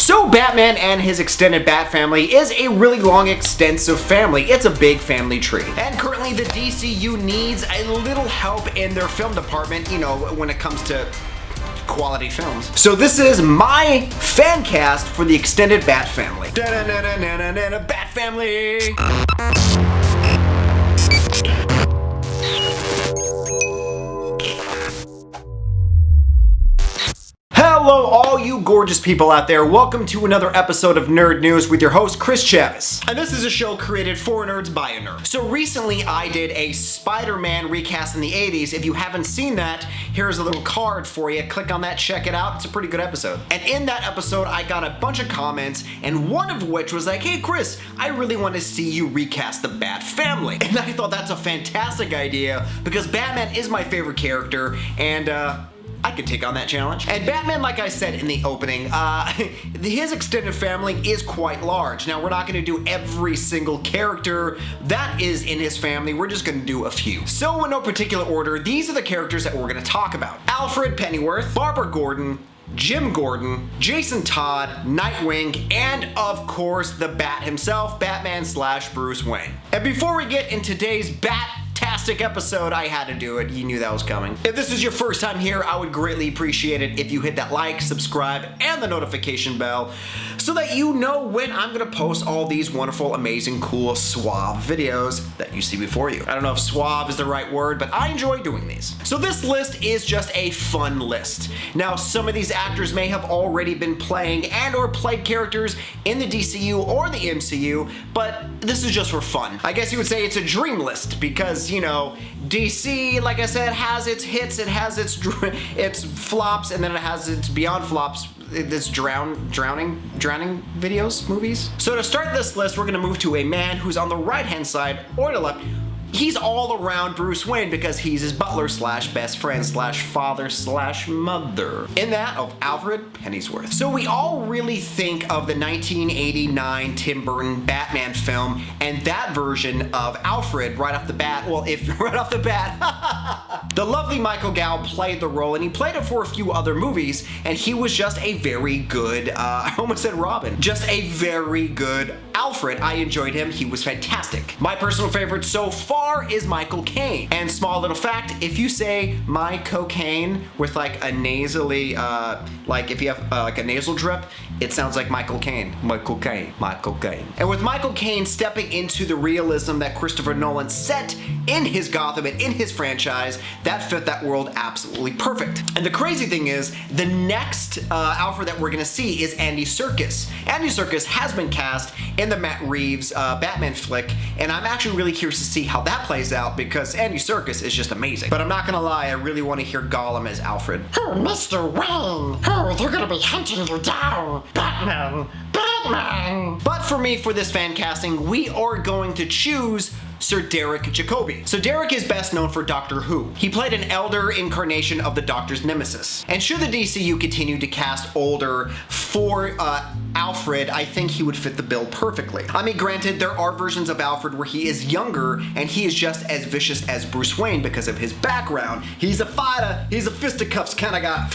So Batman and his extended Bat family is a really long, extensive family. It's a big family tree. And currently the DCU needs a little help in their film department, you know, when it comes to quality films. So this is my fan cast for the extended Bat family. Bat family! Hello all you gorgeous people out there, welcome to another episode of Nerd News with your host Chris Chavez. And this is a show created for nerds by a nerd. So recently I did a Spider-Man recast in the 80s. If you haven't seen that, here's a little card for you. Click on that, check it out. It's a pretty good episode. And in that episode I got a bunch of comments, and one of which was like, hey Chris, I really want to see you recast the Bat family. And I thought that's a fantastic idea because Batman is my favorite character, and I could take on that challenge. And Batman, like I said in the opening, his extended family is quite large. Now, we're not gonna do every single character that is in his family. We're just gonna do a few. So in no particular order, these are the characters that we're gonna talk about. Alfred Pennyworth, Barbara Gordon, Jim Gordon, Jason Todd, Nightwing, and of course the Bat himself, Batman / Bruce Wayne. And before we get in today's Bat-tastic episode, I had to do it. You knew that was coming. If this is your first time here, I would greatly appreciate it if you hit that like, subscribe, and the notification bell so that you know when I'm gonna post all these wonderful, amazing, cool, suave videos that you see before you. I don't know if suave is the right word, but I enjoy doing these. So this list is just a fun list. Now, some of these actors may have already been playing and or played characters in the DCU or the MCU, but this is just for fun. I guess you would say it's a dream list because, you know, DC, like I said, has its hits, it has its flops, and then it has its beyond flops, this drowning videos, movies. So to start this list, we're gonna move to a man who's on the right-hand side or the left. He's all around Bruce Wayne because he's his butler / best friend / father / mother. In that of Alfred Pennyworth. So we all really think of the 1989 Tim Burton Batman film and that version of Alfred right off the bat. Well, if right off the bat, the lovely Michael Gough played the role, and he played it for a few other movies, and he was just a very good, I almost said Robin, just a very good Alfred. I enjoyed him. He was fantastic. My personal favorite so far is Michael Caine. And small little fact, if you say my cocaine with like a nasally, like if you have like a nasal drip, it sounds like Michael Caine. Michael Caine. Michael Caine. And with Michael Caine stepping into the realism that Christopher Nolan set in his Gotham and in his franchise, that fit that world absolutely perfect. And the crazy thing is, the next Alfred that we're gonna see is Andy Serkis. Andy Serkis has been cast in the Matt Reeves Batman flick, and I'm actually really curious to see how that plays out because Andy Serkis is just amazing. But I'm not gonna lie, I really want to hear Gollum as Alfred. Oh, Mr. Wayne! Oh, they're gonna be hunting you down! Batman! Batman! But for me, for this fan casting, we are going to choose Sir Derek Jacobi. So Derek is best known for Doctor Who. He played an elder incarnation of the Doctor's nemesis. And should the DCU continue to cast older for Alfred, I think he would fit the bill perfectly. I mean, granted, there are versions of Alfred where he is younger and he is just as vicious as Bruce Wayne because of his background. He's a fighter, he's a fisticuffs kind of guy.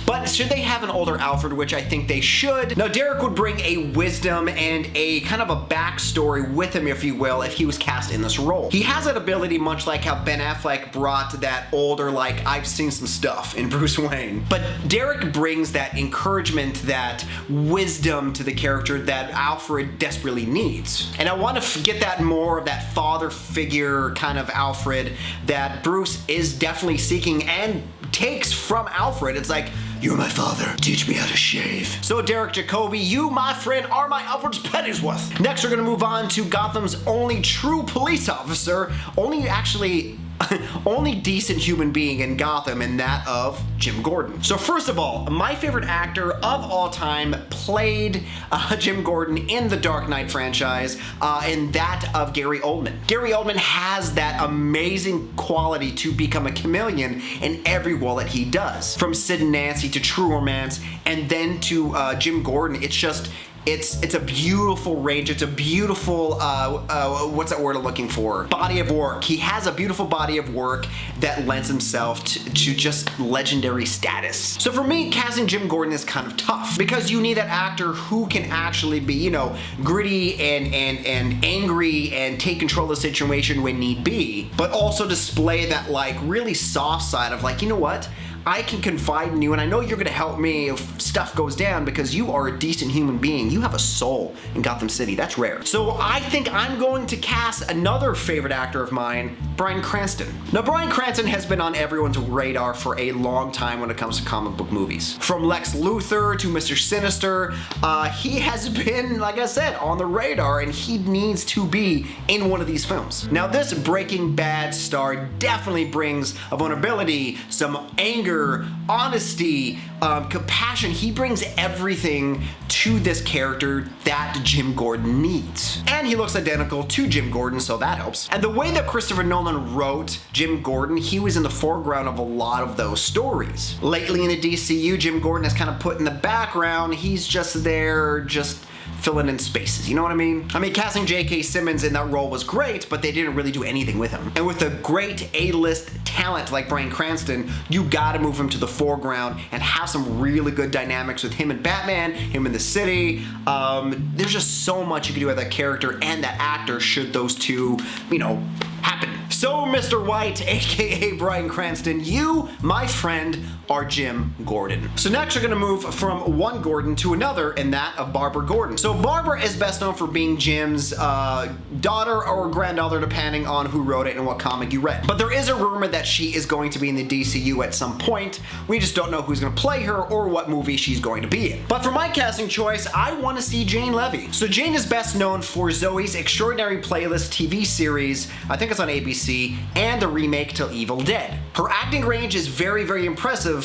But should they have an older Alfred, which I think they should, now Derek would bring a wisdom and a kind of a backstory with him, if you will, if he was cast in this role. He has that ability much like how Ben Affleck brought that older, like, I've seen some stuff in Bruce Wayne. But Derek brings that encouragement, that wisdom to the character that Alfred desperately needs. And I want to get that more of that father figure kind of Alfred that Bruce is definitely seeking and takes from Alfred. It's like, you're my father, teach me how to shave. So Derek Jacobi, you, my friend, are my Alfred Pennyworth. Next, we're gonna move on to Gotham's only true police officer, only decent human being in Gotham, and that of Jim Gordon. So first of all, my favorite actor of all time played Jim Gordon in the Dark Knight franchise, and that of Gary Oldman. Gary Oldman has that amazing quality to become a chameleon in every role that he does. From Sid and Nancy to True Romance, and then to Jim Gordon, it's just It's a beautiful range. It's a beautiful, what's that word I'm looking for? Body of work. He has a beautiful body of work that lends himself to just legendary status. So for me, casting Jim Gordon is kind of tough because you need that actor who can actually be, you know, gritty and angry and take control of the situation when need be, but also display that like really soft side of like, you know what? I can confide in you and I know you're gonna help me if stuff goes down because you are a decent human being. You have a soul in Gotham City. That's rare. So I think I'm going to cast another favorite actor of mine, Bryan Cranston. Now, Bryan Cranston has been on everyone's radar for a long time when it comes to comic book movies. From Lex Luthor to Mr. Sinister, he has been, like I said, on the radar and he needs to be in one of these films. Now, this Breaking Bad star definitely brings a vulnerability, some anger, honesty, compassion. He brings everything to this character that Jim Gordon needs. And he looks identical to Jim Gordon, so that helps. And the way that Christopher Nolan wrote Jim Gordon, he was in the foreground of a lot of those stories. Lately in the DCU, Jim Gordon is kind of put in the background. He's just there, just filling in spaces, you know what I mean? I mean, casting J.K. Simmons in that role was great, but they didn't really do anything with him. And with a great A-list talent like Bryan Cranston, you gotta move him to the foreground and have some really good dynamics with him and Batman, him in the city. There's just so much you can do with that character and that actor should those two, you know, happen. So, Mr. White, aka Bryan Cranston, you, my friend, are Jim Gordon. So next we're gonna move from one Gordon to another, and that of Barbara Gordon. So Barbara is best known for being Jim's daughter or granddaughter, depending on who wrote it and what comic you read. But there is a rumor that she is going to be in the DCU at some point. We just don't know who's gonna play her or what movie she's going to be in. But for my casting choice, I want to see Jane Levy. So Jane is best known for Zoe's Extraordinary Playlist TV series, I think it's on ABC, and the remake to Evil Dead. Her acting range is very, very impressive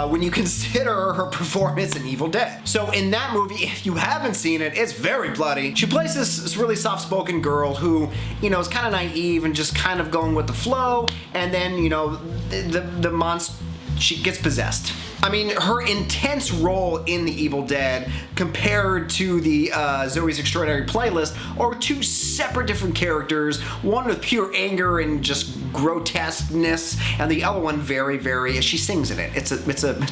when you consider her performance in Evil Dead. So in that movie, if you haven't seen it, it's very bloody. She plays this really soft-spoken girl who, you know, is kind of naive and just kind of going with the flow, and then, you know, the monster, she gets possessed. I mean, her intense role in the Evil Dead compared to the Zoe's Extraordinary Playlist are two separate different characters, one with pure anger and just grotesqueness, and the other one very, very, she sings in it. It's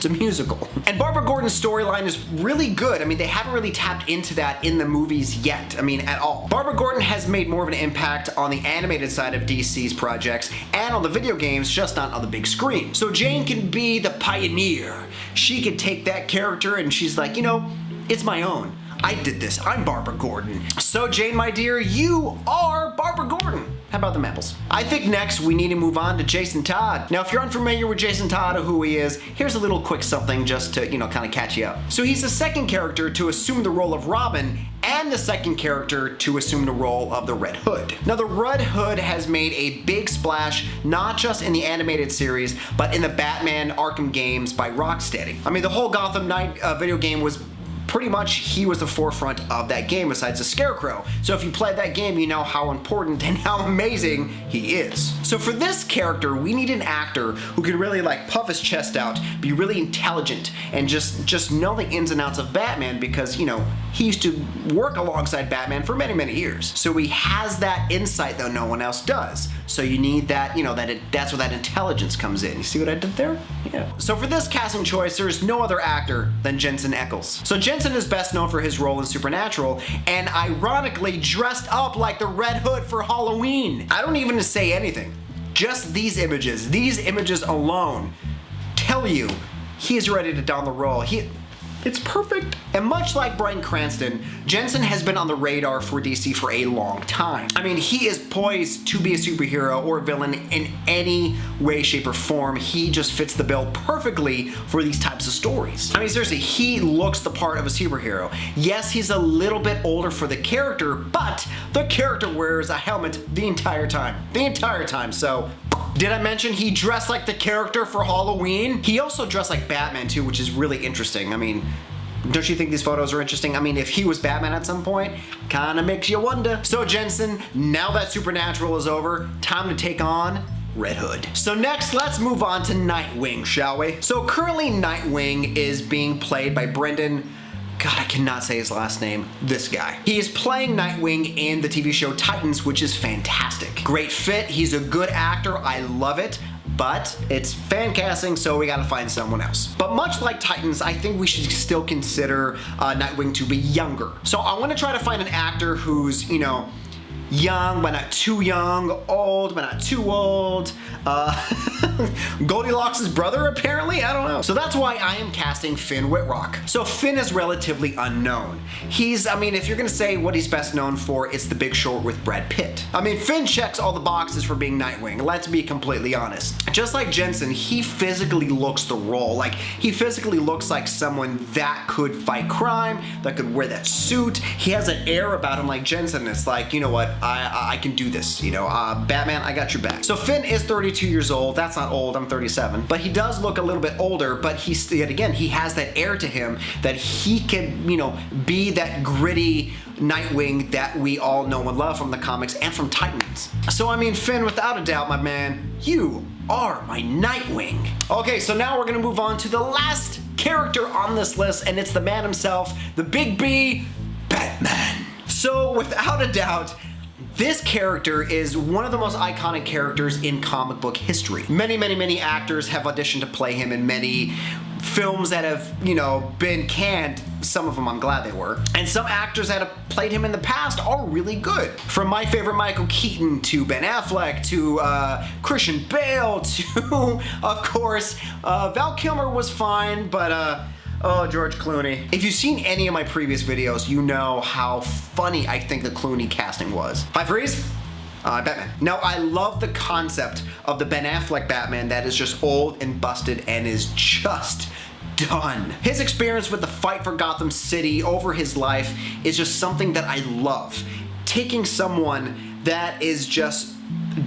a musical. And Barbara Gordon's storyline is really good. I mean, they haven't really tapped into that in the movies yet. I mean, at all. Barbara Gordon has made more of an impact on the animated side of DC's projects and on the video games, just not on the big screen. So Jane can be the pioneer. She could take that character and she's like, you know, it's my own. I did this. I'm Barbara Gordon. So Jane, my dear, you are Barbara Gordon. How about the apples? I think next we need to move on to Jason Todd. Now, if you're unfamiliar with Jason Todd or who he is, here's a little quick something just to, you know, kind of catch you up. So he's the second character to assume the role of Robin and the second character to assume the role of the Red Hood. Now, the Red Hood has made a big splash, not just in the animated series, but in the Batman Arkham games by Rocksteady. I mean, the whole Gotham Knight video game was pretty much, he was the forefront of that game besides the Scarecrow. So if you played that game, you know how important and how amazing he is. So for this character, we need an actor who can really like puff his chest out, be really intelligent, and just know the ins and outs of Batman because, you know, he used to work alongside Batman for many, many years. So he has that insight that no one else does. So you need that, you know, that's where that intelligence comes in. You see what I did there? Yeah. So for this casting choice, there's no other actor than Jensen Ackles. So Jensen is best known for his role in Supernatural, and ironically dressed up like the Red Hood for Halloween. I don't even say anything. Just these images alone tell you he is ready to don the role. It's perfect. And much like Bryan Cranston, Jensen has been on the radar for DC for a long time. I mean, he is poised to be a superhero or a villain in any way, shape, or form. He just fits the bill perfectly for these types of stories. I mean, seriously, he looks the part of a superhero. Yes, he's a little bit older for the character, but the character wears a helmet the entire time. So, did I mention he dressed like the character for Halloween? He also dressed like Batman too, which is really interesting. I mean, don't you think these photos are interesting? I mean, if he was Batman at some point, kinda makes you wonder. So Jensen, now that Supernatural is over, time to take on Red Hood. So next, let's move on to Nightwing, shall we? So currently Nightwing is being played by Brendan God, I cannot say his last name. This guy. He is playing Nightwing in the TV show Titans, which is fantastic. Great fit. He's a good actor. I love it. But it's fan casting, so we gotta find someone else. But much like Titans, I think we should still consider Nightwing to be younger. So I wanna try to find an actor who's, you know, young, but not too young, old, but not too old. Goldilocks' brother, apparently? I don't know. So that's why I am casting Finn Wittrock. So Finn is relatively unknown. I mean, if you're gonna say what he's best known for, it's The Big Short with Brad Pitt. I mean, Finn checks all the boxes for being Nightwing, let's be completely honest. Just like Jensen, he physically looks the role. Like, he physically looks like someone that could fight crime, that could wear that suit. He has an air about him like Jensen. It's like, you know what, I can do this, you know, Batman, I got your back. So Finn is 32 years old. That's not old, I'm 37. But he does look a little bit older, but yet again, he has that air to him that he can, you know, be that gritty Nightwing that we all know and love from the comics and from Titans. So I mean, Finn, without a doubt, my man, you are my Nightwing. Okay, so now we're gonna move on to the last character on this list, and it's the man himself, the Big B, Batman. So without a doubt, this character is one of the most iconic characters in comic book history. Many actors have auditioned to play him in many films that have, you know, been canned. Some of them I'm glad they were. And some actors that have played him in the past are really good. From my favorite Michael Keaton to Ben Affleck to Christian Bale to, of course, Val Kilmer was fine, but oh, George Clooney. If you've seen any of my previous videos, you know how funny I think the Clooney casting was. Hi, Freeze. Batman. Now, I love the concept of the Ben Affleck Batman that is just old and busted and is just done. His experience with the fight for Gotham City over his life is just something that I love. Taking someone that is just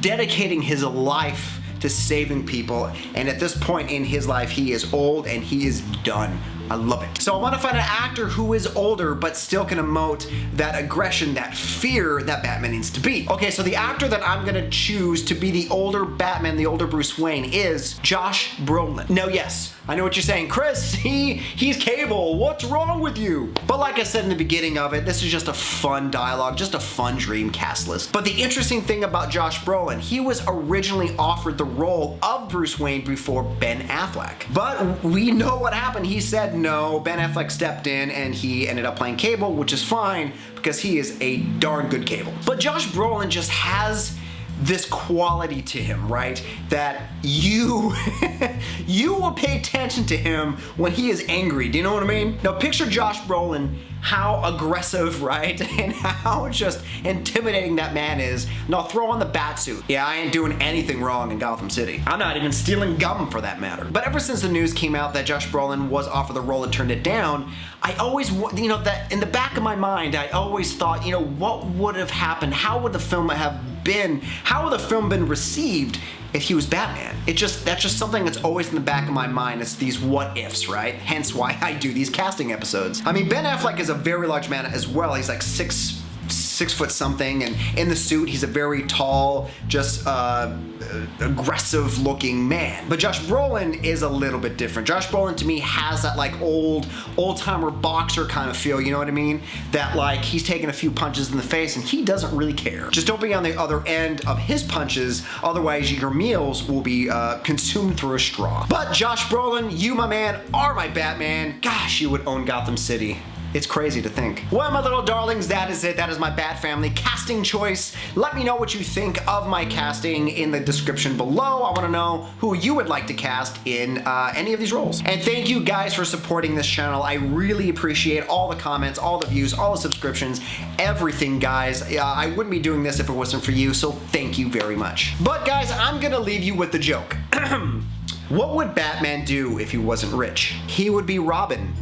dedicating his life to saving people, and at this point in his life, he is old and he is done. I love it. So I want to find an actor who is older but still can emote that aggression, that fear that Batman needs to be. Okay, so the actor that I'm gonna choose to be the older Batman, the older Bruce Wayne, is Josh Brolin. Now, yes, I know what you're saying, Chris, he's Cable, what's wrong with you? But like I said in the beginning of it, this is just a fun dialogue, just a fun dream cast list. But the interesting thing about Josh Brolin, he was originally offered the role of Bruce Wayne before Ben Affleck. But we know what happened. He said no, Ben Affleck stepped in and he ended up playing Cable, which is fine because he is a darn good Cable. But Josh Brolin just has this quality to him, right? That you will pay attention to him when he is angry. Do you know what I mean? Now picture Josh Brolin, how aggressive, right? And how just intimidating that man is. Now throw on the bat suit. Yeah, I ain't doing anything wrong in Gotham City. I'm not even stealing gum for that matter. But ever since the news came out that Josh Brolin was offered the role and turned it down, I always, you know, that in the back of my mind, I always thought, you know, what would have happened? How would the film have been? How would the film been received if he was Batman? That's just something that's always in the back of my mind. It's these what ifs, right? Hence why I do these casting episodes. I mean, Ben Affleck is a very large man as well. He's like six foot something, and in the suit he's a very tall, just aggressive looking man. But Josh Brolin is a little bit different. Josh Brolin to me has that like old-timer boxer kind of feel, you know what I mean? That like he's taking a few punches in the face and he doesn't really care. Just don't be on the other end of his punches, otherwise your meals will be consumed through a straw. But Josh Brolin, you my man are my Batman. Gosh, you would own Gotham City. It's crazy to think. Well, my little darlings, that is it. That is my Batfamily casting choice. Let me know what you think of my casting in the description below. I want to know who you would like to cast in any of these roles. And thank you guys for supporting this channel. I really appreciate all the comments, all the views, all the subscriptions, everything, guys. I wouldn't be doing this if it wasn't for you, so thank you very much. But guys, I'm gonna leave you with the joke. What would Batman do if he wasn't rich? He would be Robin.